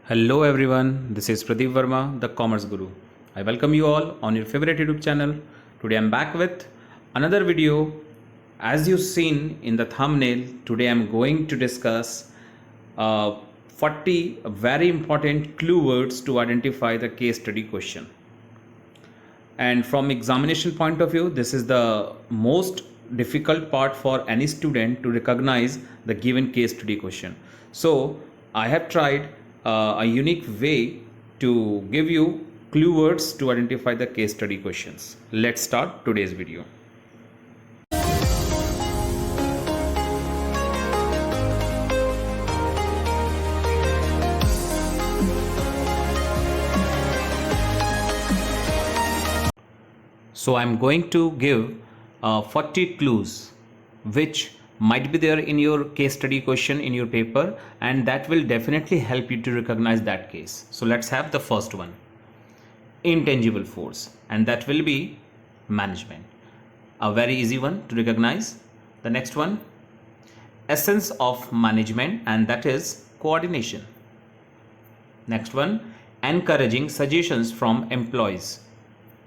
Hello everyone, this is Pradeep Verma, the Commerce Guru. I welcome you all on your favorite YouTube channel. Today I'm back with another video. As you've seen in the thumbnail, today I'm going to discuss 40 very important clue words to identify the case study question. And from examination point of view, this is the most difficult part for any student to recognize the given case study question. So I have tried a unique way to give you clue words to identify the case study questions. Let's start today's video. So I'm going to give 40 clues which might be there in your case study question in your paper, and that will definitely help you to recognize that case. So let's have the first one, intangible force, and that will be management. A very easy one to recognize. The next one, essence of management, and that is coordination. Next one, encouraging suggestions from employees.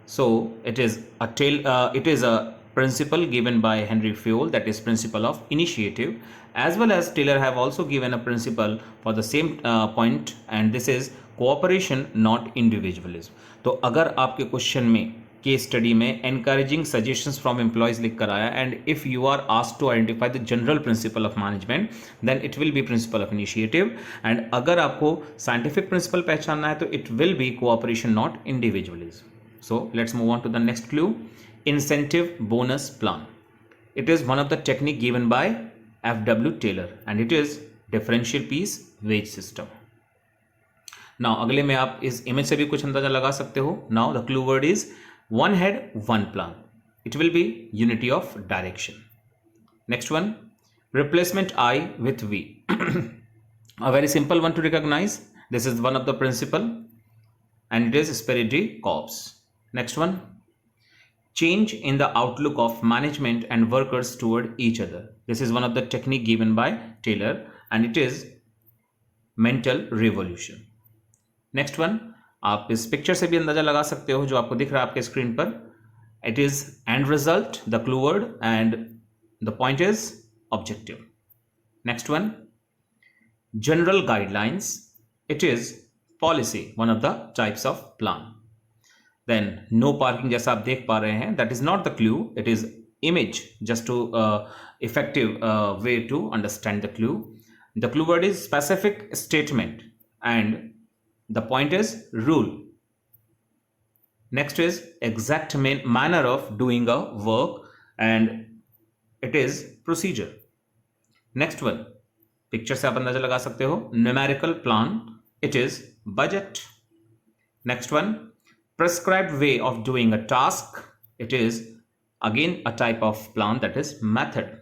So it is a principle given by Henry Fayol, that is principle of initiative, as well as Taylor have also given a principle for the same point, and this is cooperation not individualism. तो अगर आपके question में case study में encouraging suggestions from employees लिख कर आया, and if you are asked to identify the general principle of management, then it will be principle of initiative, and अगर आपको scientific principle पहचानना है तो it will be cooperation not individualism. So let's move on to the next clue, incentive bonus plan. It is one of the technique given by F.W. Taylor, and it is differential piece wage system. Now अगले में आप इस image से भी कुछ अंदाजा लगा सकते हो. Now the clue word is one head one plan. It will be unity of direction. Next one, replacement I with V. A very simple one to recognize. This is one of the principle, and it is Sperry Corps. Next one, change in the outlook of management and workers toward each other. This is one of the technique given by Taylor, and it is mental revolution. Next one, आप इस picture से भी अंदाजा लगा सकते हो जो आपको दिख रहा है आपके स्क्रीन पर. It is end result, the clue word, and the point is objective. Next one, general guidelines. It is policy, one of the types of plan. Then no parking जैसा आप देख पा रहे हैं, that is not the clue, it is image, just to effective way to understand the clue. The clue word is specific statement, and the point is rule. Next is exact manner of doing a work, and it is procedure. Next one, picture से आप अंदाजा लगा सकते हो, numerical plan, it is budget. Next one, prescribed way of doing a task, it is again a type of plan, that is method.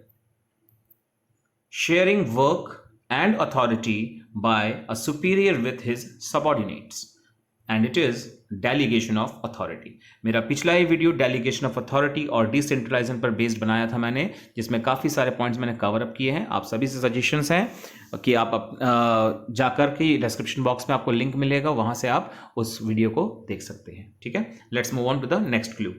Sharing work and authority by a superior with his subordinates, and it is delegation of authority. मेरा पिछला ही video delegation of authority और decentralization पर based बनाया था मैंने, जिसमें काफ़ी सारे पॉइंट्स मैंने कवर अप किए हैं. आप सभी से सजेशंस हैं कि आप जाकर के डिस्क्रिप्शन बॉक्स में आपको लिंक मिलेगा, वहाँ से आप उस वीडियो को देख सकते हैं. ठीक है, let's move on to the next clue.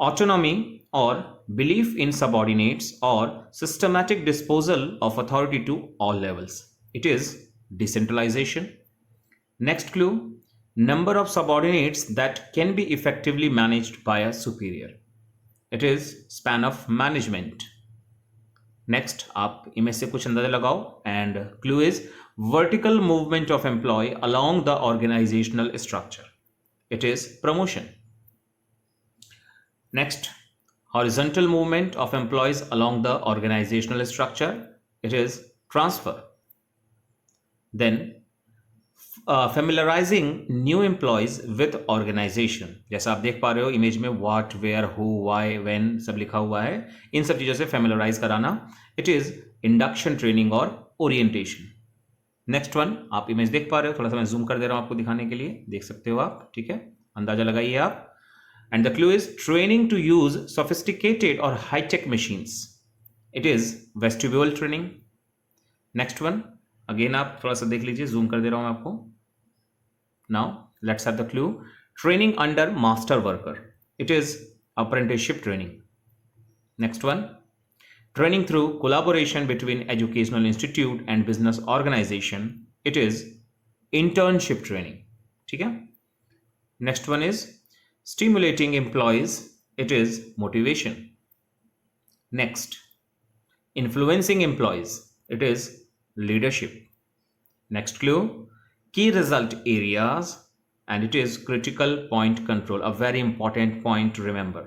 Autonomy or belief in subordinates or systematic disposal of authority to all levels. It is decentralization. Next clue, number of subordinates that can be effectively managed by a superior. It is span of management. Next, आप image से कुछ अंदाजा लगाओ, and clue is vertical movement of employee along the organizational structure. It is promotion. Next, horizontal movement of employees along the organizational structure. It is transfer. Then familiarizing new employees with organization. जैसा आप देख पा रहे हो image में, what, where, who, why, when सब लिखा हुआ है. इन सब चीज़ों से familiarize कराना. It is induction training और orientation. Next one, आप इमेज देख पा रहे हो, थोड़ा सा मैं जूम कर दे रहा हूँ आपको दिखाने के लिए, देख सकते हो आप. ठीक है, अंदाजा लगाइए आप. And the clue is training to use sophisticated or high-tech machines. It is vestibule training. Next one, again आप थोड़ा सा देख लीजिए, जूम कर दे रहा हूं आपको. Now let's have the clue. Training under master worker, it is apprenticeship training. Next one, training through collaboration between educational institute and business organization, it is internship training. ठीक है. Next one is stimulating employees, it is motivation. Next, influencing employees, it is leadership. Next clue, key result areas, and it is critical point control, a very important point to remember.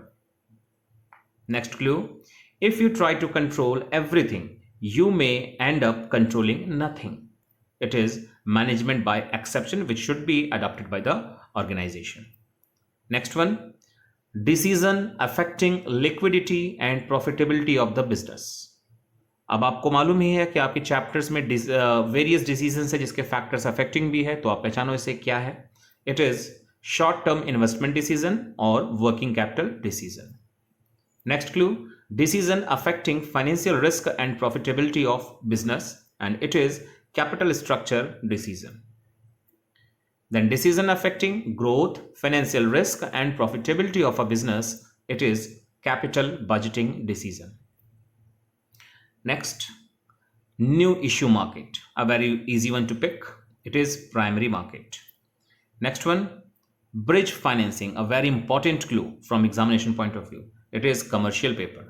Next clue, if you try to control everything, you may end up controlling nothing. It is management by exception, which should be adopted by the organization. Next one, decision affecting liquidity and profitability of the business. अब आपको मालूम ही है कि आपके chapters में various decisions है जिसके factors affecting भी है, तो आप पहचानो इसे क्या है. It is short term investment decision और working capital decision. Next clue, decision affecting financial risk and profitability of business, and it is capital structure decision. Then decision affecting growth, financial risk and profitability of a business, it is capital budgeting decision. Next, new issue market, a very easy one to pick, it is primary market. Next one, bridge financing, a very important clue from examination point of view, it is commercial paper.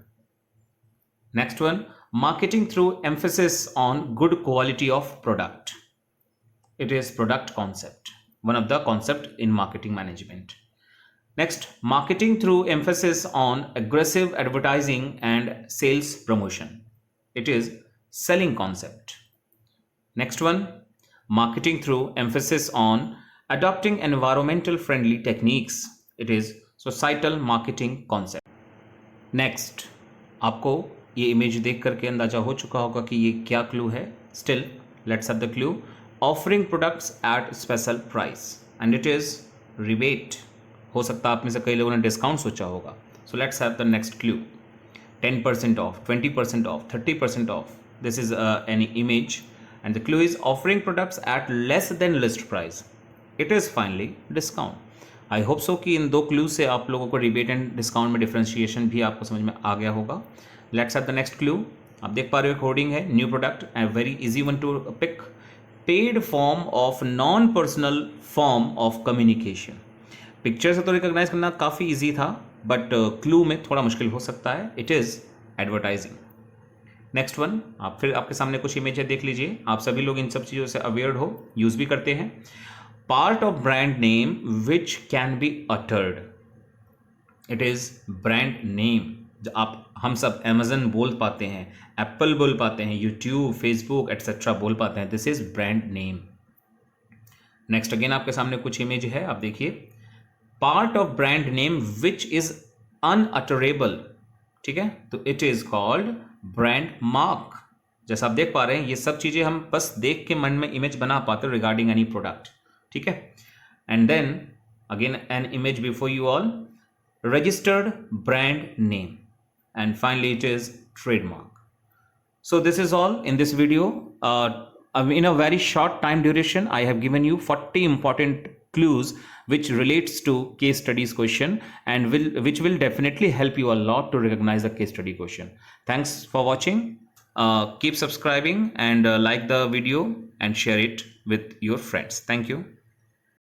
Next one, marketing through emphasis on good quality of product, it is product concept, one of the concept in marketing management. Next, marketing through emphasis on aggressive advertising and sales promotion, it is selling concept. Next one, marketing through emphasis on adopting environmental friendly techniques, it is societal marketing concept. Next, आपको ये image देख करके अंदाजा हो चुका होगा कि ये क्या क्लू है. Still let's have the clue. Offering products at special price, and it is rebate. हो सकता है आप में से कई लोगों ने डिस्काउंट सोचा होगा. So let's have the next clue. 10% of, 20% of, 30% of. This is an image and the clue is offering products at less than list price, it is finally discount. I hope so कि इन दो clue से आप लोगों को rebate and discount में differentiation भी आपको समझ में आ गया होगा. Let's have the next clue. आप देख पा रहे हो एक होर्डिंग है, new product, and very easy one to pick. Paid form of non personal form of communication. Picture से तो रिकॉग्नाइज करना काफ़ी इजी था, बट क्लू में थोड़ा मुश्किल हो सकता है. It is advertising. Next one, आप फिर आपके सामने कुछ इमेज देख लीजिए. आप सभी लोग इन सब चीज़ों से अवेयर हो, यूज़ भी करते हैं. Part of brand name which can be uttered, it is brand name. आप हम सब अमेजन बोल पाते हैं, एप्पल बोल पाते हैं, यूट्यूब, फेसबुक एटसेट्रा बोल पाते हैं. This is brand name. Next again आपके सामने कुछ इमेज है, आप देखिए. Part of brand name which is unutterable, ठीक है, तो it is called brand mark. जैसा आप देख पा रहे हैं, ये सब चीजें हम बस देख के मन में इमेज बना पाते हैं रिगार्डिंग एनी प्रोडक्ट, ठीक है. And then again an image before you all, registered brand name, and finally it is trademark. So this is all in this video. In a very short time duration, I have given you 40 important clues which relates to case studies question, and which will definitely help you a lot to recognize the case study question. Thanks for watching. Keep subscribing and like the video and share it with your friends. Thank you.